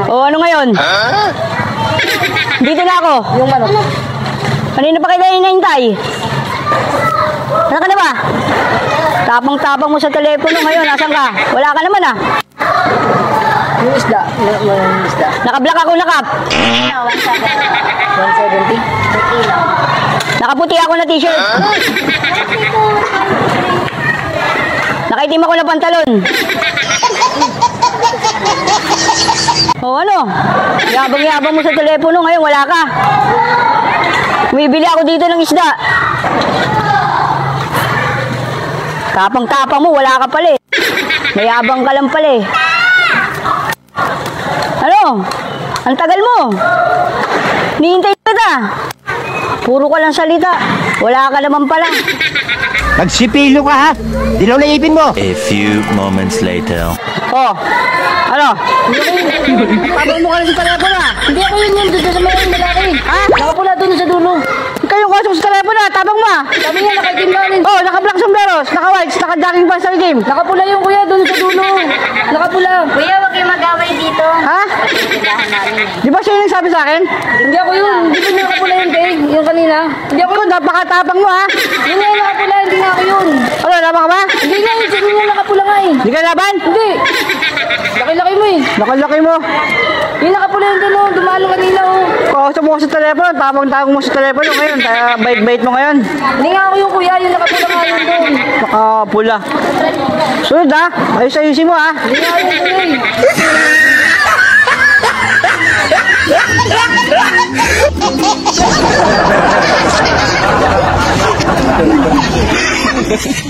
Oh, ano ngayon? Dito na ako. Yung manok. Kanina pa kayo hinahintay? Ano ka na ba? Tapang-tapang mo sa telepono ngayon. Nasaan ka? Wala ka naman ah. Yung isda. Yung isda. Nakablock ako, nakap. 170. Nakaputi ako na t-shirt. Nakaitim ako na pantalon. O ano? Yabang-yabang mo sa telepono ngayon, wala ka. Bumibili ako dito ng isda. Tapang-tapang mo, wala ka pala eh. Mayabang ka lang pala eh. Ano? Ang tagal mo. Nihintay kita. Puro ka lang salita. Wala ka naman pala. Magsipilo ka ha. Dilaw na ipin mo. A few moments later. Oh. Ano? Tabang mo ka lang sa telepono ah. Hindi ako yun doon sa mga lalaki. Ha? Nakapula doon sa dulo. Kayong kausap sa telepono, tabang mo. Sabi niya nakaitimbalin. Oh, naka-black sombreros, naka-whites, naka-jogging pants sa game. Nakapula yung kuya doon sa dulo. Nakapula. Kuya, wag kayong mag-away dito. Ha? Di ba siya yung nagsabi sa akin? Hindi ako yun. Hindi ko nakapula yun, Dave. Yung kanina. Hindi ako. Ikaw, napakatapang mo ha. Yun nga yung nakapula. Hindi nga ako yun. Ano, laban ka ba? Hindi nga yun. Sabi niya nakapula nga eh. Di ka laban? Hindi. Laki-laki mo eh. Nakalaki mo. Yung nakapula yung doon. Dumalo kanina oh. Kausap mo ko sa telepono, tapang-tapang mo sa telepono ngayon. Kaya bait-bait mo ngayon. Hindi nga ako yung kuya. Yung nakapula nga yun doon. Nakapula. Sunod ha. Ayos-ayusin mo ha. Hindi nga ako yung kuya eh.